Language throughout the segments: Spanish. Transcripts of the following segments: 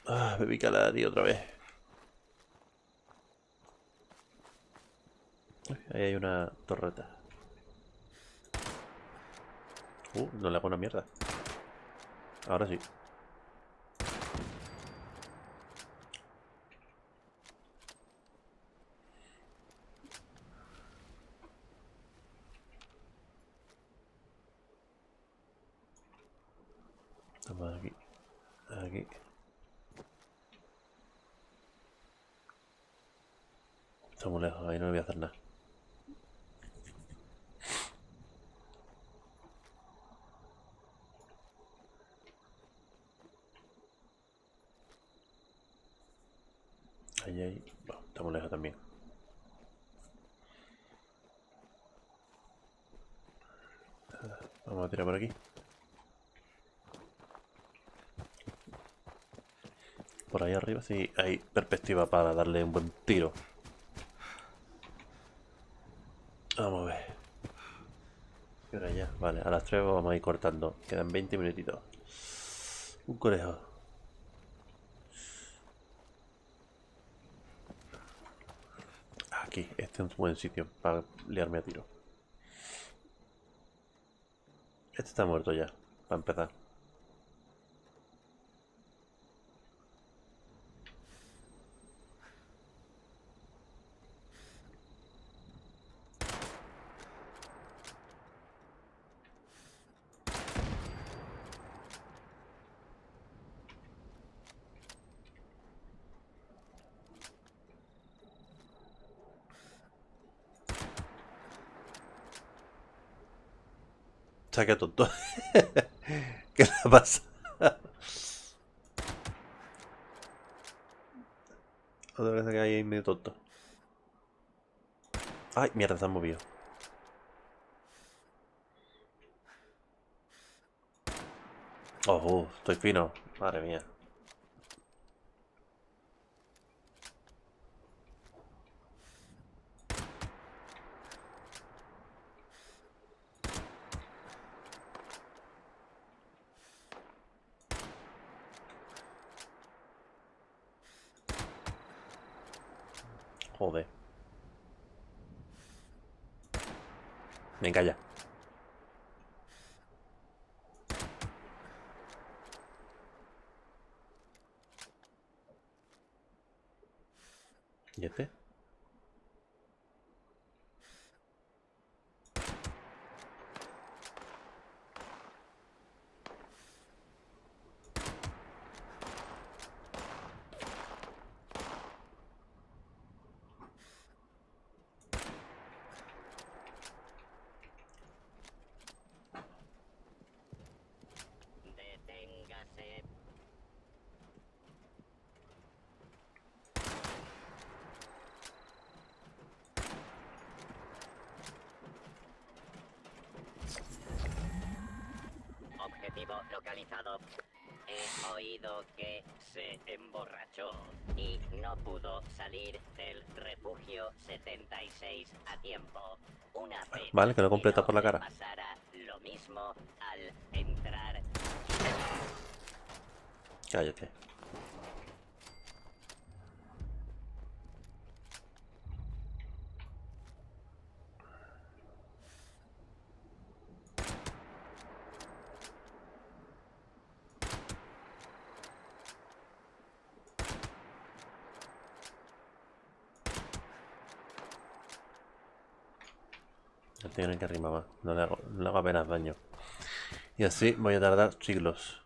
Ah, me pica la nariz otra vez. Ahí hay una torreta. No le hago una mierda. Ahora sí. Toma aquí. Aquí. Está muy lejos, ahí no le voy a hacer nada. Ahí, ahí. Bueno, está muy lejos también. Vamos a tirar por aquí. Por ahí arriba sí hay perspectiva para darle un buen tiro. Vamos a ver. ¿Qué hora ya? Vale, a las 3 vamos a ir cortando. Quedan 20 minutitos. Un conejo. Aquí, este es un buen sitio para liarme a tiro. Este está muerto ya, para empezar. Saque tonto. ¿Qué le pasa? Otra vez que hay ahí medio tonto. Ay, mierda, se han movido. Oh, estoy fino. Madre mía. Joder. Venga ya. ¿Y este? Deténgase. Objetivo localizado. He oído que se emborrachó y no pudo salir del refugio 76 a tiempo. Una pena Vale, que lo que completa no por la le cara. pasara lo mismo al entrar. Cállate. No tienen que arrimar más. No le hago apenas daño. Y así voy a tardar siglos.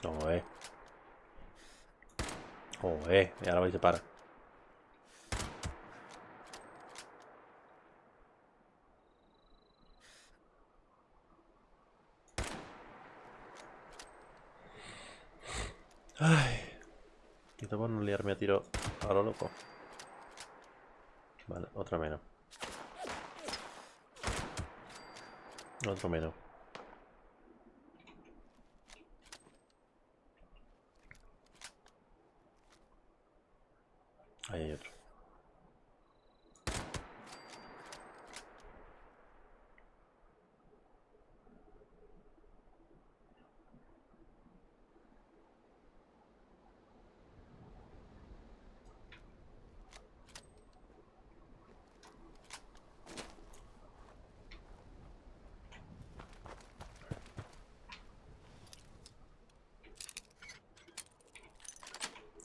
Joder. Joder, y ahora vais a parar. Ay. Quito por no liarme a tiro a lo loco. Vale, otra menos. Otro menos. Ahí hay otro.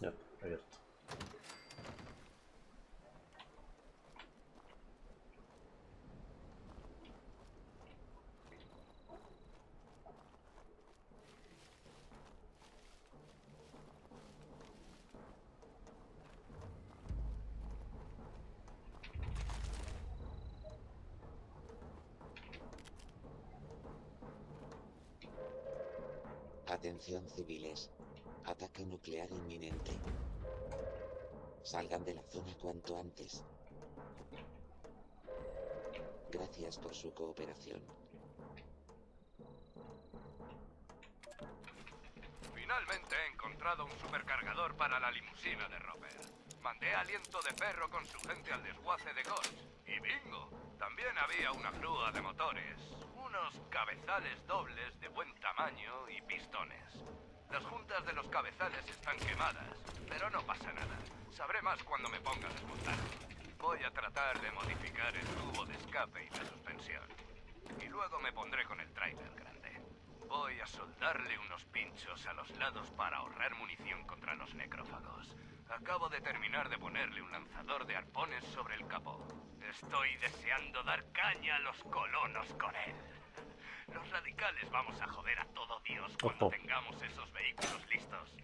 Ya, abierto. Atención civiles. Ataque nuclear inminente. Salgan de la zona cuanto antes. Gracias por su cooperación. Finalmente he encontrado un supercargador para la limusina de Robert. Mandé aliento de perro con su gente al desguace de Ghost. Y bingo, también había una grúa de motores, unos cabezales dobles de buen tamaño y pistones. Las juntas de los cabezales están quemadas, pero no pasa nada. Sabré más cuando me ponga a desmontar. Voy a tratar de modificar el tubo de escape y la suspensión. Y luego me pondré con el tráiler grande. Voy a soldarle unos pinchos a los lados para ahorrar munición contra los necrófagos. Acabo de terminar de ponerle un lanzador de arpones sobre el capó. Estoy deseando dar caña a los colonos con él. Los radicales vamos a joder a todo Dios cuando Ojo. tengamos esos vehículos listos.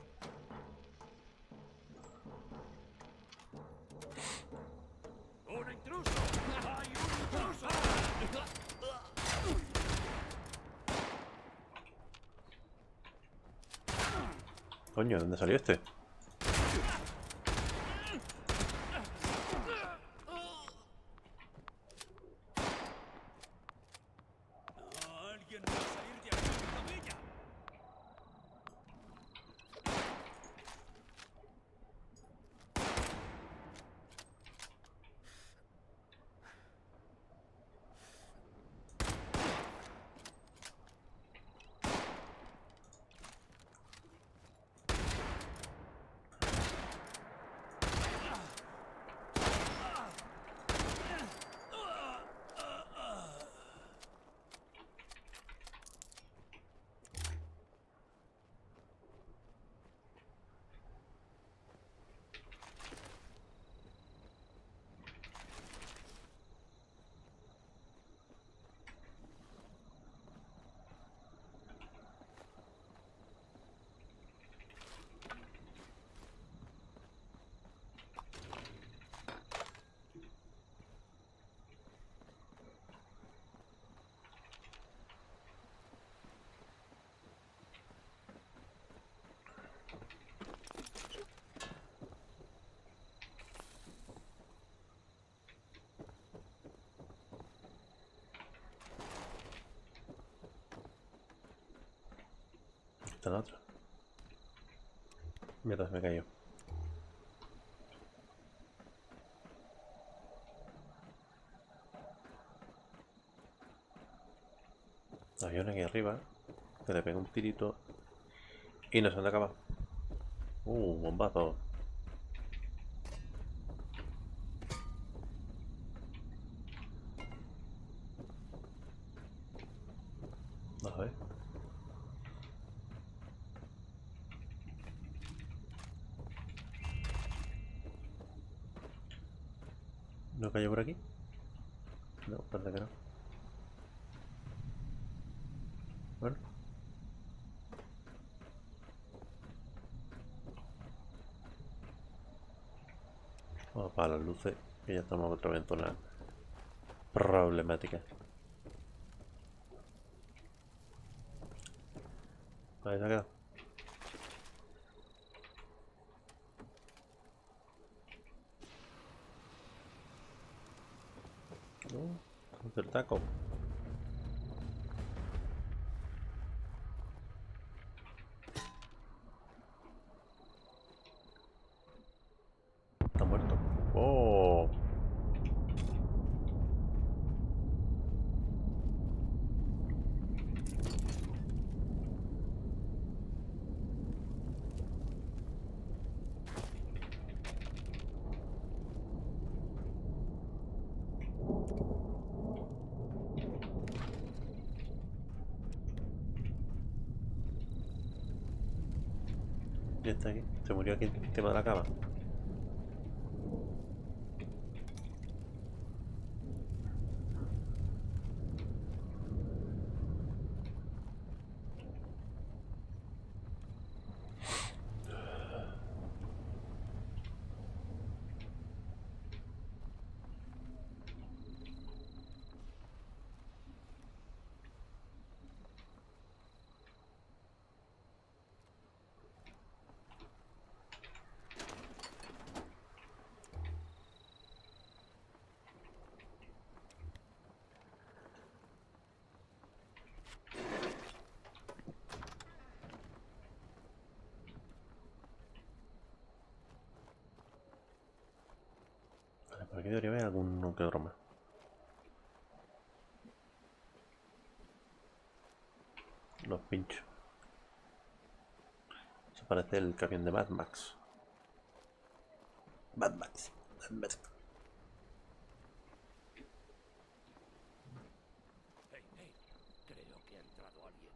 ¡Un intruso! ¡Hay un intruso! Coño, ¿dónde salió este? ¡Alguien va a salir de aquí, familia! Está la otra. Mierda, me cayó. Había una aquí arriba que le pega un tirito y no se han acabado. Bombazo. A ver. ¿No cayó por aquí? No, parece que no. Bueno. apagar las luces y ya estamos otra vez en zona problemática. Ahí se ha quedado. El taco. Está muerto. Oh. Ya está aquí. Se murió aquí encima de la cama. Vale, por aquí debería haber algún que otro más. Los pinchos. Eso parece el camión de Mad Max. Mad Max. Mad Max. Hey, hey. Creo que ha entrado alguien.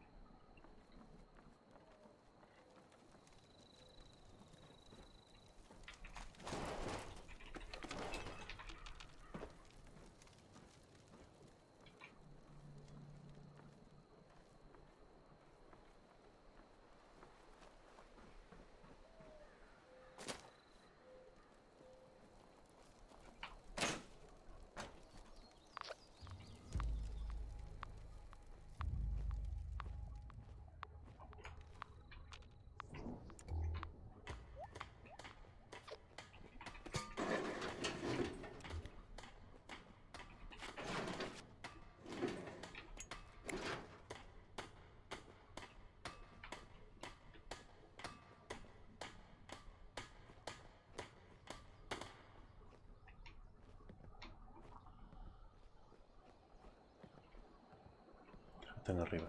Están arriba.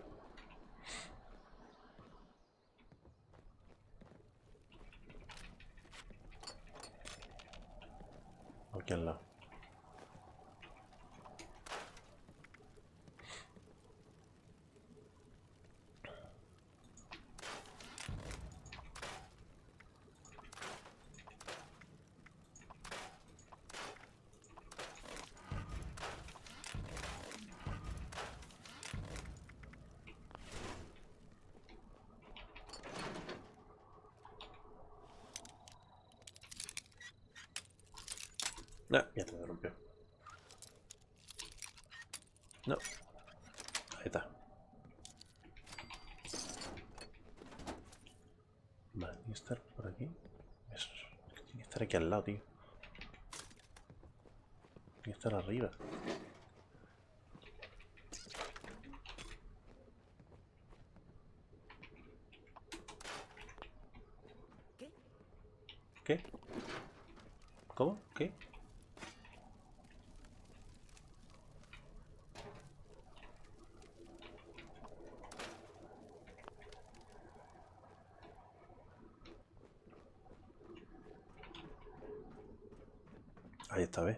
Aquí al lado. No, ya te rompió. No. Ahí está. Vale, tiene que estar por aquí. Eso. Tiene que estar aquí al lado, tío. Tiene que estar arriba. ¿Qué? ¿Qué? ¿Cómo? ¿Qué? Ahí está, ¿ves?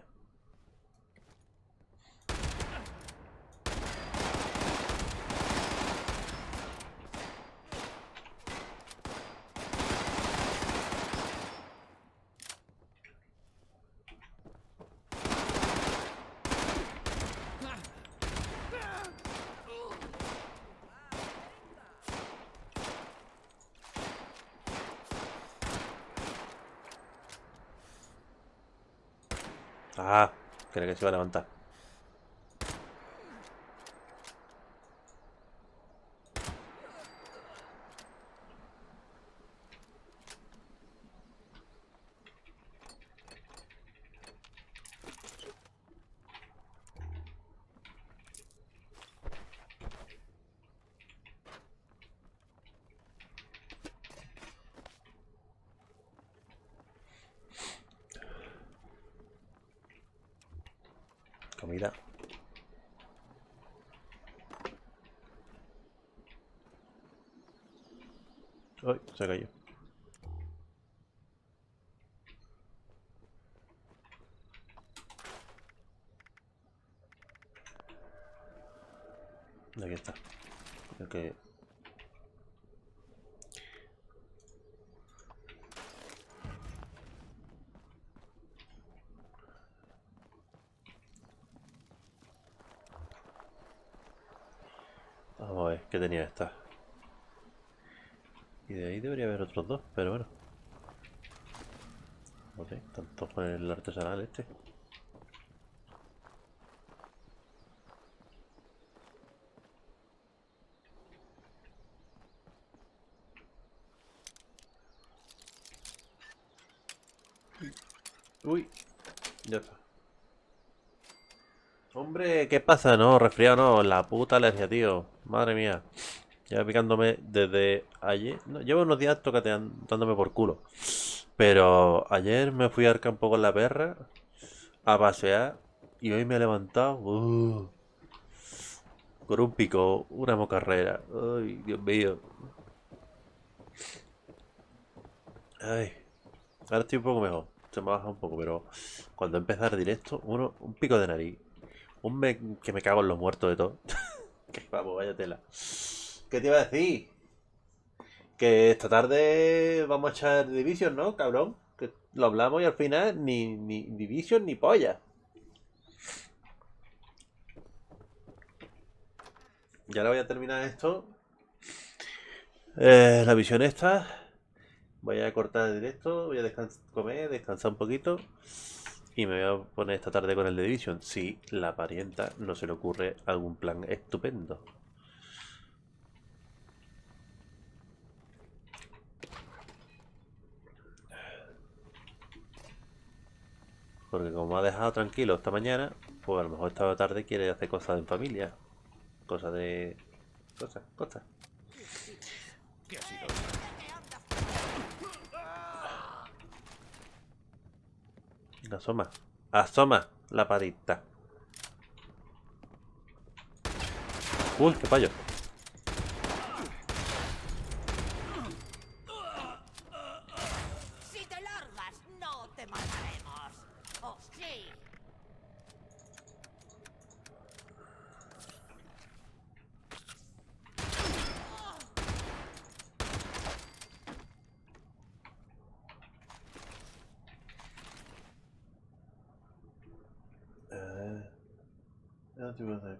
Ah, creo que se va a levantar. Comida. Uy, se cayó. Aquí está. Creo que... Vamos a ver, ¿qué tenía esta? Y de ahí debería haber otros dos, pero bueno. No sé, tanto con el artesanal este. Uy, ya está. Hombre, ¿qué pasa? No, resfriado no, la puta alergia, tío. Madre mía. Lleva picándome desde ayer. No, llevo unos días dándome por culo. Pero ayer me fui al campo con la perra a pasear y hoy me he levantado con un pico, una mocarrera. Ay, Dios mío. Ay, ahora estoy un poco mejor. Se me ha bajado un poco, pero cuando empezar directo, un pico de nariz. Que me cago en los muertos de todo. Que vamos, vaya tela. ¿Qué te iba a decir? Que esta tarde vamos a echar Division, ¿no, cabrón? Que lo hablamos y al final ni Division ni polla. Y ahora voy a terminar esto. La visión esta. Voy a cortar el directo, voy a comer, descansar un poquito. Y me voy a poner esta tarde con el de Division. Si la parienta no se le ocurre algún plan estupendo. Porque como me ha dejado tranquilo esta mañana, pues a lo mejor esta tarde quiere hacer cosas en familia. Cosas de... Cosas. ¿Qué ha sido? Asoma. Asoma la patita. Uy, qué fallo. Si te largas, no te mataremos. ¿O sí?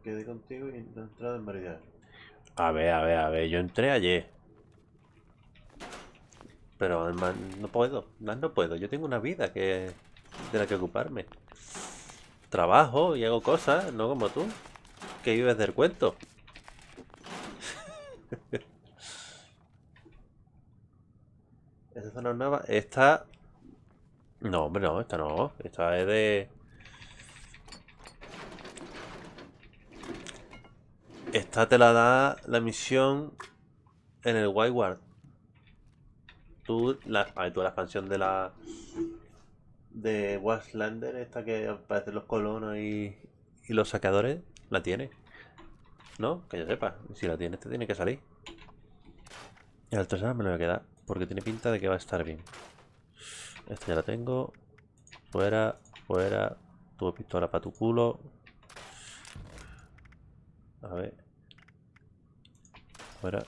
Quedé contigo y no he entrado en variedad. A ver, yo entré ayer. Pero además no puedo, no puedo. Yo tengo una vida de la que ocuparme. Trabajo y hago cosas, no como tú, que vives del cuento. ¿Esta zona nueva? Esta... No, hombre, no, esta no. Esta es de... Esta te la da la misión en el Wildward. Tú la expansión de Wastlander, esta que aparecen los colonos y los saqueadores, la tiene. ¿No? Que yo sepa. Si la tienes, te tiene que salir. Y al tercero me lo voy a quedar, porque tiene pinta de que va a estar bien. Esta ya la tengo. Fuera, fuera. Tu pistola para tu culo. A ver. Fuera.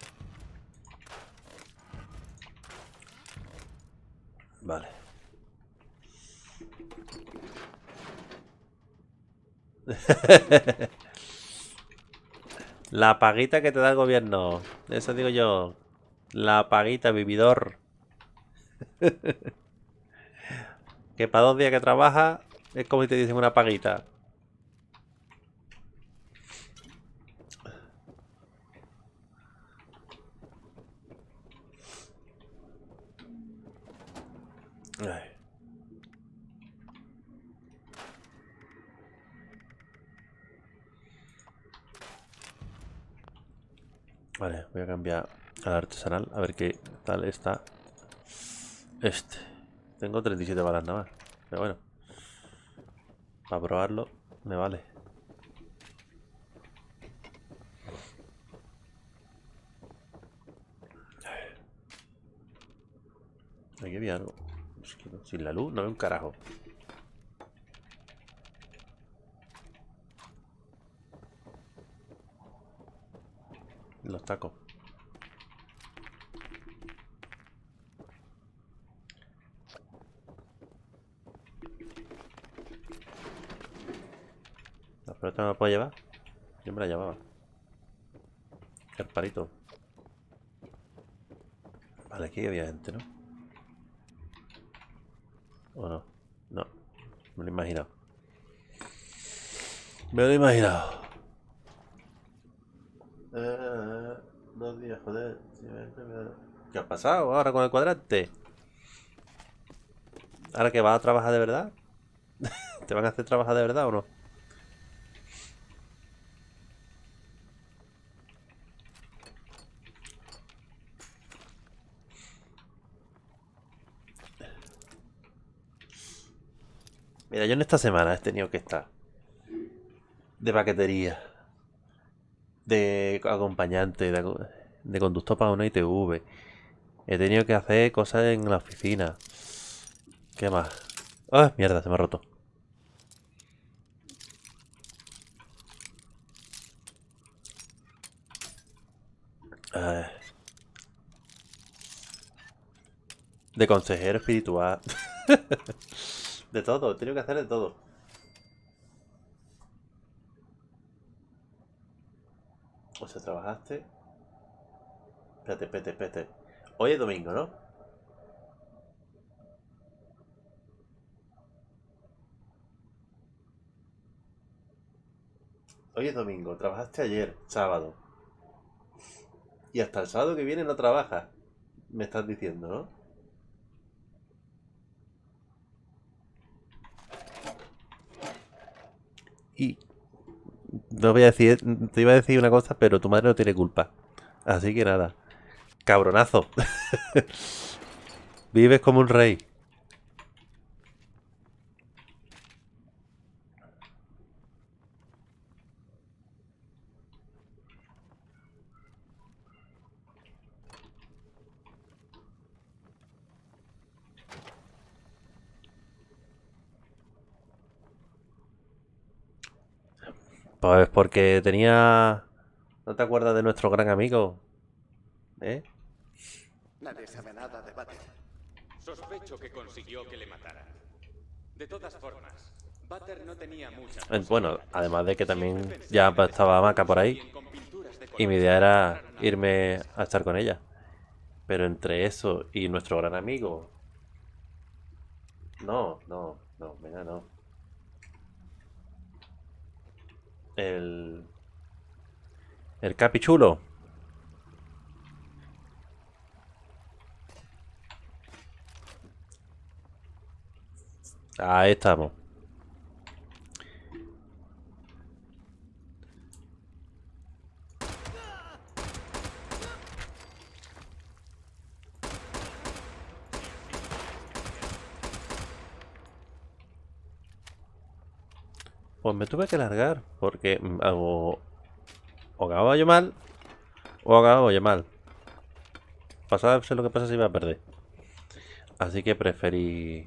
Vale. La paguita que te da el gobierno. Eso digo yo. La paguita, vividor. Que para 2 días que trabaja, Es como si te dicen una paguita. Ay. Vale, voy a cambiar al artesanal a ver qué tal está este. Tengo 37 balas nada más, pero bueno, para probarlo me vale. Aquí había algo. Es que sin la luz no veo un carajo. Los tacos. ¿La pelota me la puedo llevar? Yo me la llevaba. El palito. Vale, aquí había gente, ¿no? ¿O no? No. Me lo he imaginado. Me lo he imaginado. 2 días, joder. ¿Qué ha pasado ahora con el cuadrante? ¿Ahora que vas a trabajar de verdad? ¿Te van a hacer trabajar de verdad o no? Mira, yo en esta semana he tenido que estar de paquetería, de acompañante, de conductor para una ITV. He tenido que hacer cosas en la oficina. ¿Qué más? ¡Ah, mierda! Se me ha roto. Ah, de consejero espiritual. De todo, he tenido que hacer de todo. O sea, trabajaste. Espérate, espérate, espérate. Hoy es domingo, ¿no? Hoy es domingo, trabajaste ayer, sábado. Y hasta el sábado que viene no trabajas. Me estás diciendo, ¿no? Y no voy a decir, te iba a decir una cosa, pero tu madre no tiene culpa. Así que nada. Cabronazo. Vives como un rey. Pues porque tenía... ¿No te acuerdas de nuestro gran amigo? ¿Eh? Nadie sabe nada de Butter. Sospecho que consiguió que le mataran. De todas formas, Butter no tenía muchas Bueno, posibilidades. además de que también Siempre pensé ya que estaba Maca por ahí. alguien con pinturas de Y mi colores idea para era decorar una irme mesa. a estar con ella. Pero entre eso y nuestro gran amigo... No, no, no, venga, no. El... El Capichulo. Ahí estamos. Pues me tuve que largar porque o acababa yo mal o acababa yo mal. Pasaba lo que pasa si iba a perder. Así que preferí,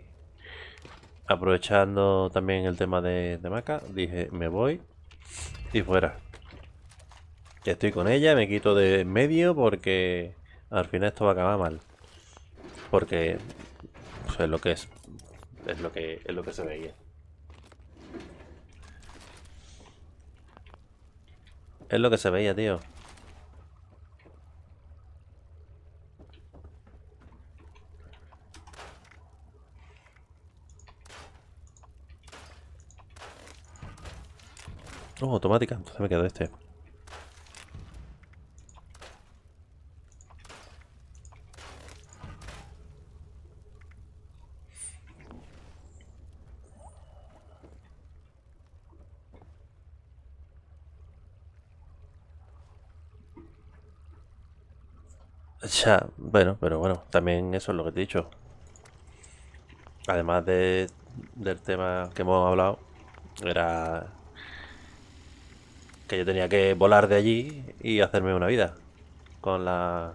aprovechando también el tema de Maca, dije me voy y fuera. Estoy con ella, me quito de en medio porque al final esto va a acabar mal. Porque pues, es lo que es. Es lo que se veía. Es lo que se veía, tío. Oh, automática, entonces me quedo este. Ya, bueno, pero bueno, también eso es lo que te he dicho. Además del tema que hemos hablado, era que yo tenía que volar de allí y hacerme una vida con la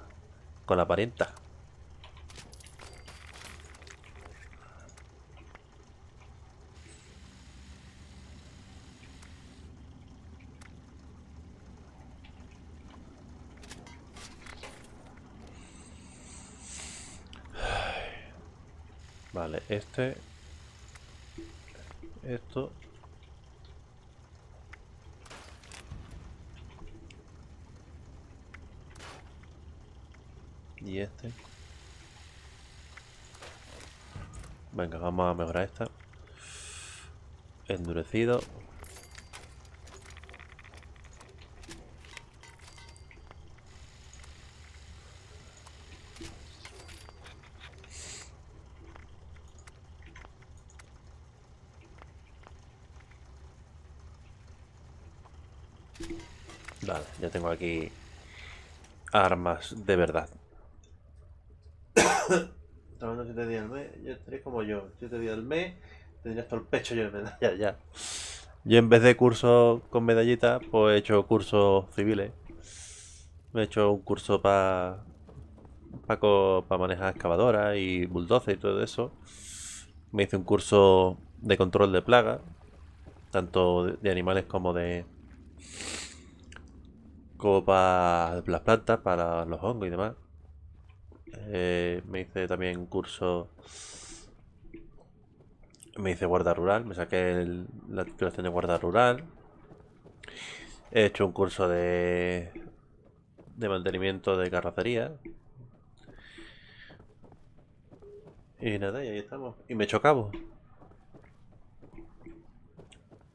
parienta. Vale, esto y este. Venga, vamos a mejorar esta. Endurecido. Vale, ya tengo aquí armas de verdad. Trabajando 7 días al mes, yo estaría como yo. 7 días al mes, tendrías todo el pecho lleno de medallas ya. Yo en vez de cursos con medallitas, pues he hecho cursos civiles. Me he hecho un curso para manejar excavadoras y bulldozer y todo eso. Me hice un curso de control de plagas, tanto de animales como para las plantas, para los hongos y demás. Me hice también un curso. Me hice guarda rural, me saqué la titulación de guarda rural. He hecho un curso de mantenimiento de carrocería. Y nada, y ahí estamos. Y me he hecho cabo.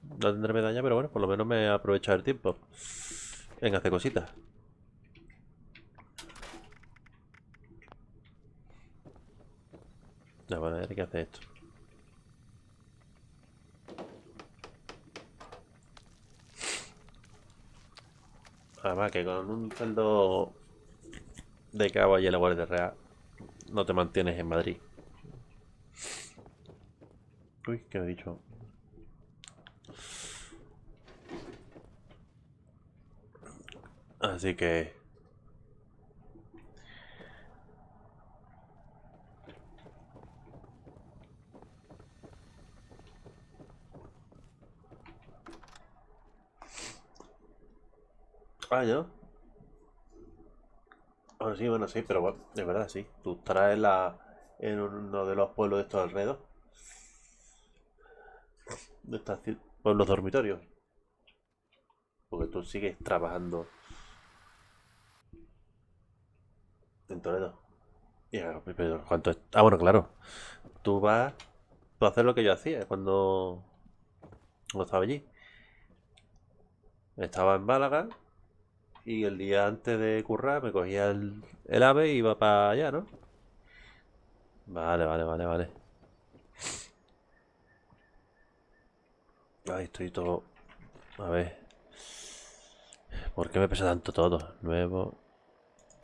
No tendré medalla, pero bueno, por lo menos me he aprovechado el tiempo en hacer cositas. Ya, bueno, hay que hacer esto. Además que con un sueldo de cabo allí en la Guardia Real no te mantienes en Madrid. Uy, ¿qué me he dicho? Así que... Ah, ¿yo? Ah, sí, bueno, sí, pero bueno, de verdad, sí. Tú estarás en uno de los pueblos de estos alrededor. De estos pueblos dormitorios. Porque tú sigues trabajando en Toledo. Y, pero, ¿cuánto es? Ah, bueno, claro. Tú vas... Tú haces lo que yo hacía cuando estaba allí. Estaba en Málaga y el día antes de currar me cogía el ave y iba para allá, ¿no? Vale, vale, vale, vale. Ahí estoy todo... A ver. ¿Por qué me pesa tanto todo? Nuevo.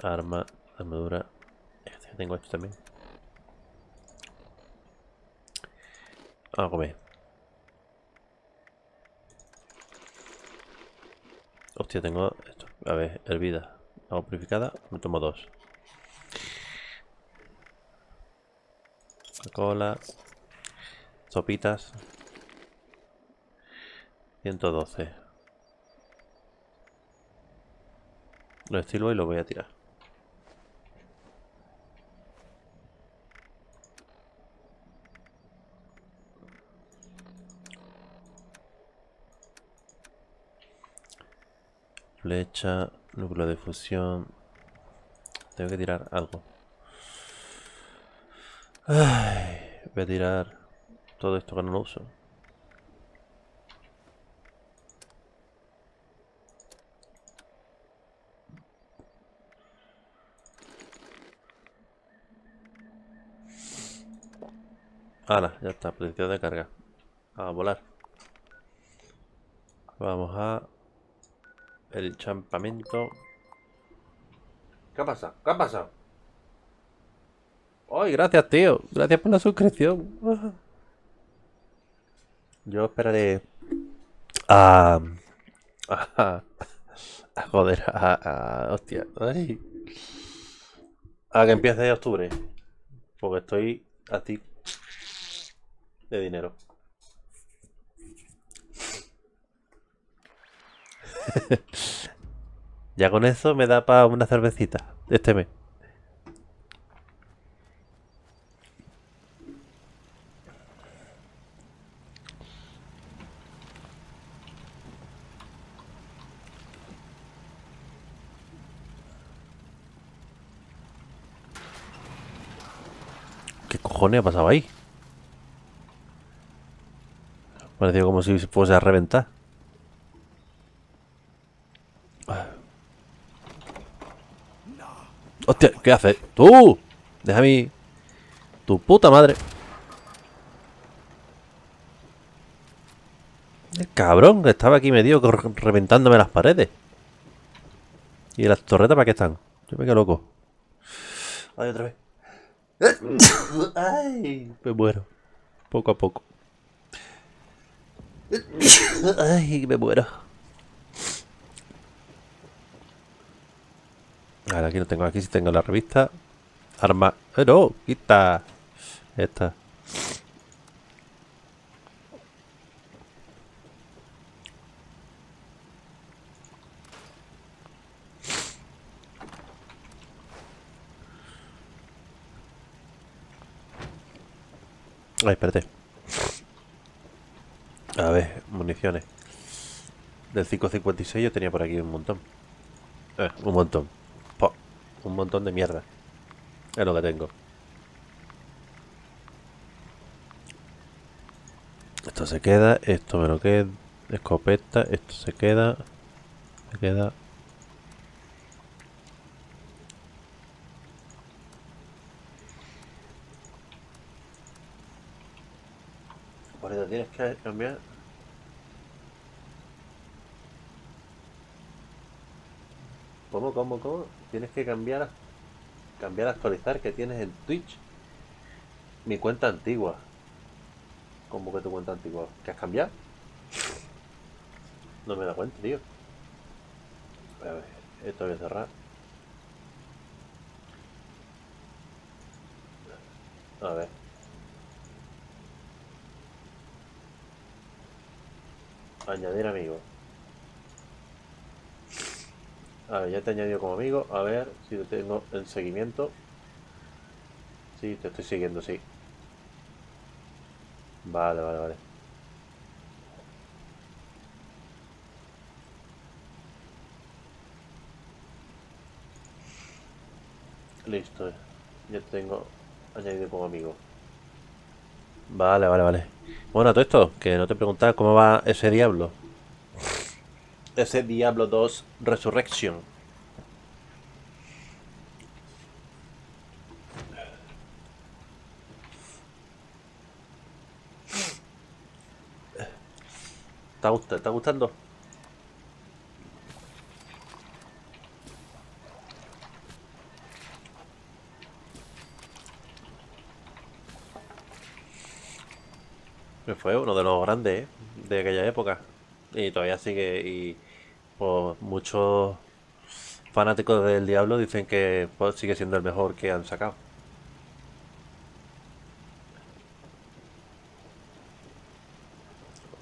Arma. Armadura. Tengo esto también. Vamos a comer. Hostia, tengo esto. A ver, hervida. Agua purificada. Me tomo dos. Coca-Cola. Sopitas. 112. Lo estilo y lo voy a tirar. Flecha. Núcleo de fusión. Tengo que tirar algo. Ay, voy a tirar todo esto que no lo uso. Hala, ya está, posición de carga. A volar. Vamos a... El campamento. ¿Qué ha pasado? ¿Qué ha pasado? ¡Ay, gracias, tío! Gracias por la suscripción. Yo esperaré a... joder, hostia. Ay. A que empiece octubre. Porque estoy así de dinero. Ya con eso me da para una cervecita este mes. ¿Qué cojones ha pasado ahí? Parecía como si fuese a reventar. ¡Hostia! ¿Qué haces? ¡Tú! Deja mi... ¡Tu puta madre! El cabrón que estaba aquí medio reventándome las paredes. ¿Y las torretas para qué están? Yo me quedo loco. Ay, otra vez. Ay, me muero. Poco a poco. Ay, me muero. Ahora aquí no tengo, aquí sí tengo la revista. Arma... no! Quita. Esta. Ay, espérate. A ver, municiones. Del 5.56 yo tenía por aquí un montón. Un montón. Po, un montón de mierda. Es lo que tengo. Esto se queda, esto me lo queda. Escopeta, esto se queda. Se queda. Por eso tienes que cambiar. ¿Cómo? Tienes que cambiar, actualizar que tienes en Twitch. Mi cuenta antigua. ¿Cómo que tu cuenta antigua? ¿Qué has cambiado? No me da cuenta, tío. A ver, esto voy a cerrar. A ver. Añadir amigo. A ver, ya te he añadido como amigo. A ver si lo tengo en seguimiento. Sí, te estoy siguiendo, sí. Vale. Listo. Ya te tengo añadido como amigo. Vale. Bueno, todo esto, que no te preguntaba cómo va ese Diablo. Ese Diablo 2 Resurrection. ¿Te está gustando? Que fue uno de los grandes, de aquella época. Y todavía sigue. Y pues muchos fanáticos del Diablo dicen que pues, sigue siendo el mejor que han sacado.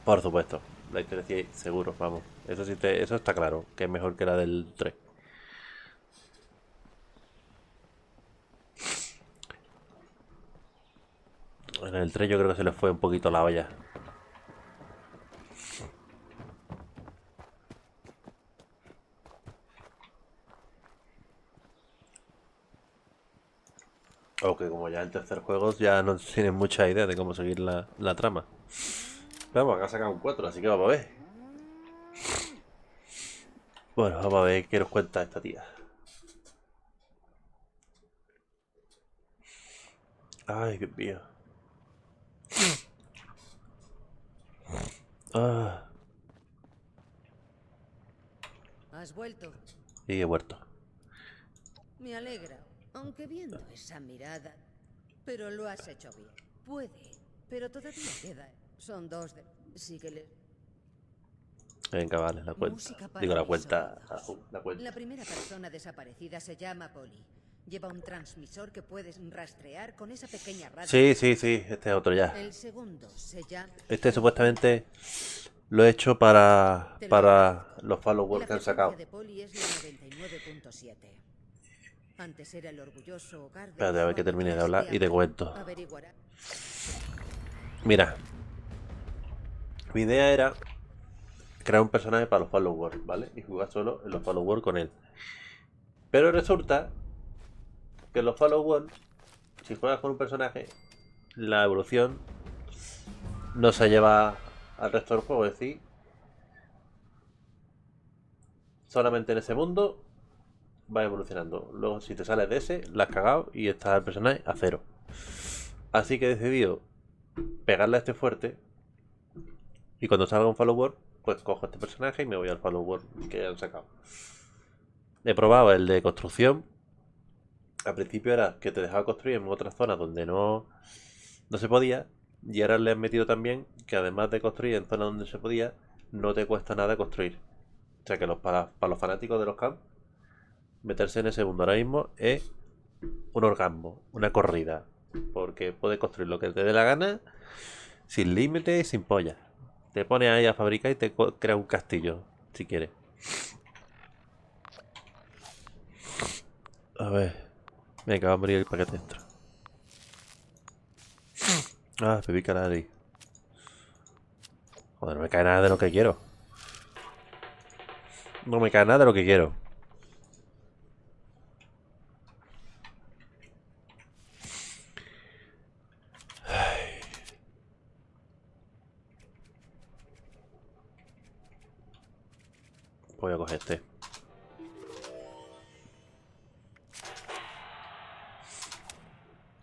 Por supuesto. La historia sí, seguro, vamos. Eso sí eso está claro, que es mejor que la del 3. En el 3 yo creo que se les fue un poquito la olla. Aunque como ya el tercer juego ya no tienen mucha idea de cómo seguir la trama. Pero vamos, acá sacan un 4, así que vamos a ver. Bueno, vamos a ver qué nos cuenta esta tía. Ay, Dios mío. Ah, ¿Has vuelto? y he vuelto. Me alegra, aunque viendo esa mirada. Pero lo has hecho bien. Puede, pero todavía queda. Son dos de... Síguele. Venga, vale, la cuenta. Música para Digo, la mis cuenta. oídos. La cuenta. La primera persona desaparecida se llama Polly. Lleva un transmisor que puedes rastrear con esa pequeña radio. Sí, sí, sí, este es otro ya. El segundo se llama... Este supuestamente lo he hecho para los followers La que han frecuencia sacado. de Polly es la 99.7. Antes era el orgulloso hogar de... Espérate a ver que termine de hablar y te cuento. Averiguará. Mira, mi idea era crear un personaje para los followers, ¿vale? Y jugar solo en los followers con él. Pero resulta que los followers, si juegas con un personaje, la evolución no se lleva al resto del juego. Es decir, solamente en ese mundo va evolucionando. Luego, si te sales de ese, la has cagado y está el personaje a cero. Así que he decidido pegarle a este fuerte. Y cuando salga un follower, pues cojo este personaje y me voy al follower que han sacado. He probado el de construcción. Al principio era que te dejaba construir en otras zonas donde no se podía. Y ahora le han metido también que además de construir en zonas donde se podía, no te cuesta nada construir. O sea que para los fanáticos de los camps, meterse en ese mundo ahora mismo es un orgasmo, una corrida. Porque puedes construir lo que te dé la gana, sin límite y sin polla. Te pones ahí a fabricar y te crea un castillo, si quieres. A ver. Venga, va a morir el paquete dentro. Ah, bebí canari. Joder, no me cae nada de lo que quiero. No me cae nada de lo que quiero. Voy a coger este.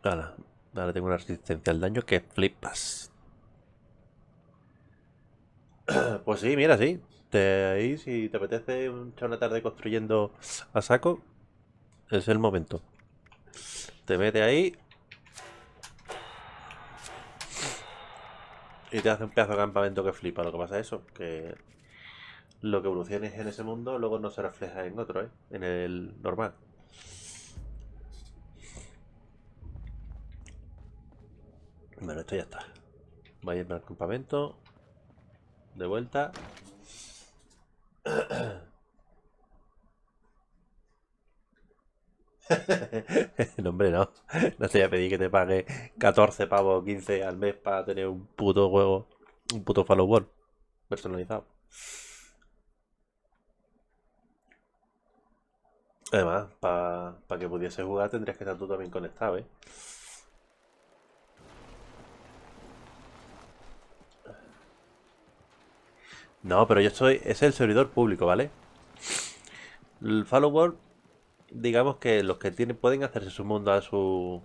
Ahora tengo una resistencia al daño que flipas. Pues sí, mira, sí. Ahí, si te apetece echar una tarde construyendo a saco, es el momento. Te metes ahí y te hace un pedazo de campamento que flipa. Lo que pasa es eso, que lo que evoluciones en ese mundo luego no se refleja en otro, ¿eh? En el normal. Bueno, esto ya está. Voy a irme al campamento. De vuelta. No, hombre, no. No te voy a pedir que te pague 14 pavos o 15 al mes para tener un puto juego, un puto follower personalizado. Además, para que pudiese jugar tendrías que estar tú también conectado, ¿eh? No, pero yo estoy... Es el servidor público, ¿vale? El follower, digamos que los que pueden hacerse su mundo a su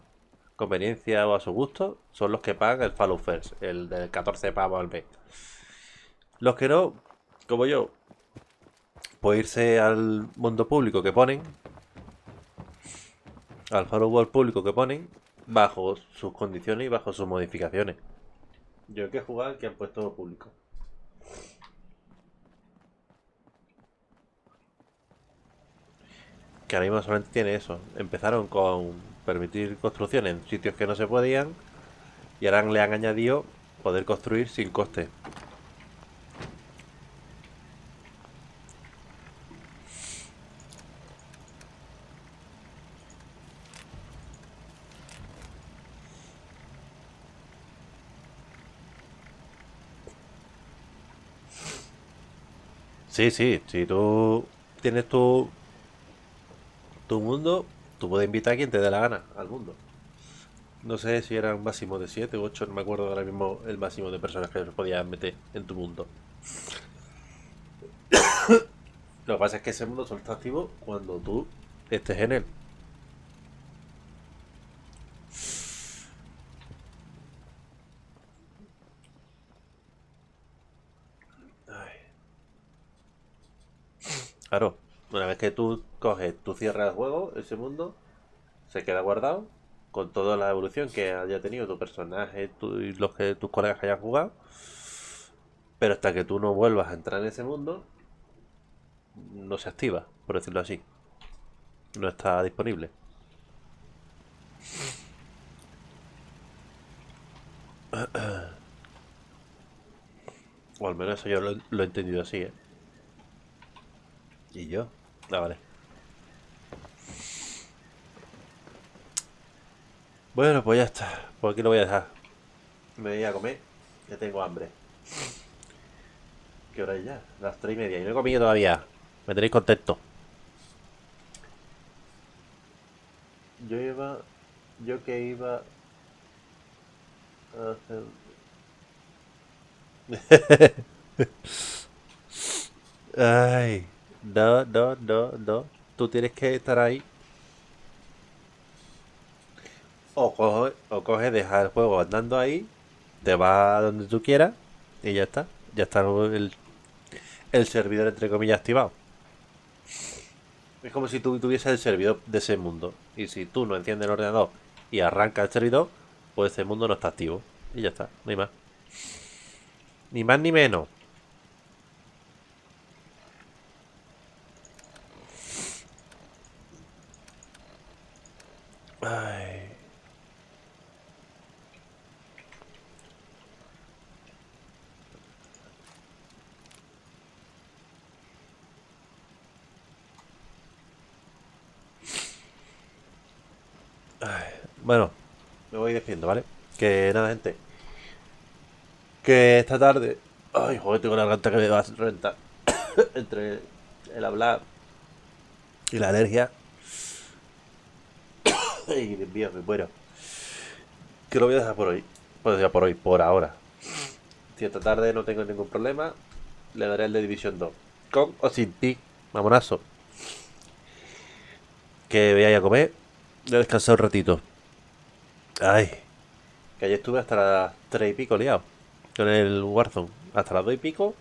conveniencia o a su gusto son los que pagan el follow first, el de 14 pavos al mes. Los que no, como yo, pues irse al mundo público que ponen, al follower público que ponen, bajo sus condiciones y bajo sus modificaciones. Yo hay que jugar que han puesto público. Que ahora mismo solamente tiene eso. Empezaron con permitir construcción en sitios que no se podían y ahora le han añadido poder construir sin coste. Sí, sí, si tú tienes tu mundo, tú puedes invitar a quien te dé la gana al mundo. No sé si era un máximo de 7 u 8, no me acuerdo ahora mismo el máximo de personas que podías meter en tu mundo. Lo que pasa es que ese mundo solo está activo cuando tú estés en él. Claro, una vez que tú coges, tú cierras el juego, ese mundo se queda guardado con toda la evolución que haya tenido tu personaje y los que tus colegas que hayan jugado. Pero hasta que tú no vuelvas a entrar en ese mundo, no se activa, por decirlo así. No está disponible. O al menos eso yo lo he entendido así, ¿eh? ¿Y yo? Ah, vale. Bueno, pues ya está. Por aquí lo voy a dejar. Me voy a comer. Ya tengo hambre. ¿Qué hora es ya? Las 3:30. Y no he comido todavía. Me tenéis contento. Yo que iba a hacer... Ay, no, no, no, no. Tú tienes que estar ahí. O coge, deja el juego andando ahí, te vas a donde tú quieras y ya está. Ya está el servidor, entre comillas, activado. Es como si tú tuvieses el servidor de ese mundo. Y si tú no enciendes el ordenador y arrancas el servidor, pues ese mundo no está activo. Y ya está, no hay más. Ni más ni menos. Ay. Bueno, me voy despidiendo, ¿vale? Que nada, gente. Que esta tarde... Ay, joder, tengo la garganta que me va a reventar. Entre el hablar y la alergia. Ay, Dios mío, me muero. Que lo voy a dejar por hoy. Pues ya por hoy, por ahora. Si esta tarde no tengo ningún problema, le daré el de División 2. Con o sin ti, mamonazo. Que vaya a comer. Voy a descansar un ratito. Ay, que ayer estuve hasta las 3 y pico liado. Con el Warzone. Hasta las 2 y pico.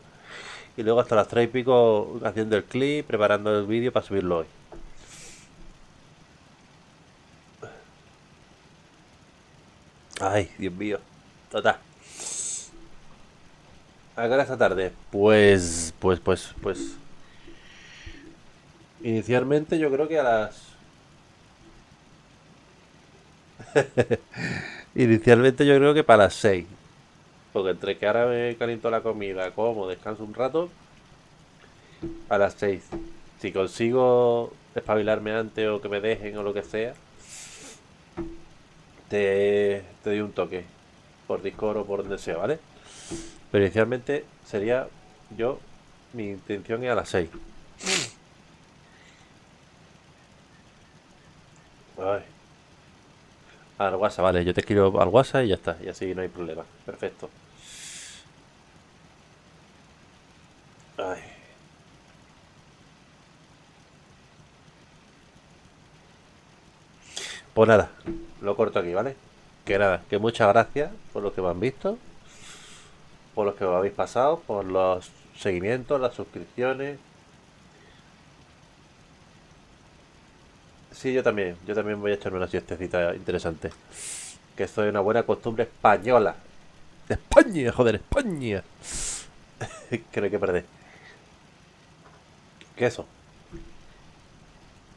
Y luego hasta las 3 y pico haciendo el clip, preparando el vídeo para subirlo hoy. Ay, Dios mío. Total. ¿A qué hora esta tarde? Pues. Inicialmente yo creo que a las... Inicialmente yo creo que para las 6. Porque entre que ahora me caliento la comida, como, descanso un rato, a las 6. Si consigo espabilarme antes o que me dejen o lo que sea, te doy un toque. Por Discord o por donde sea, ¿vale? Pero inicialmente sería yo, mi intención es a las 6. Ay. Al WhatsApp, vale, yo te escribo al WhatsApp y ya está, y así no hay problema. Perfecto. Ay. Pues nada, lo corto aquí, ¿vale? Que nada, que muchas gracias por los que me han visto, por los que me habéis pasado, por los seguimientos, las suscripciones. Sí, yo también voy a echarme una siestecita interesante. Que esto es una buena costumbre española. De España, joder, España. Que no hay que perder. Que eso.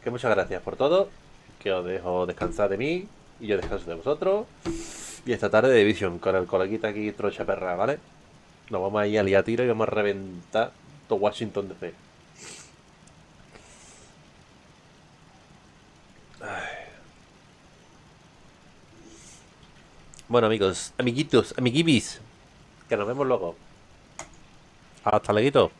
Que muchas gracias por todo. Que os dejo descansar de mí. Y yo descanso de vosotros. Y esta tarde de Division con el coleguita aquí trocha perra, ¿vale? Nos vamos a ir a liar tiro y vamos a reventar todo Washington DC. Bueno, amigos, amiguitos, amiguibis. Que nos vemos luego. Hasta luego.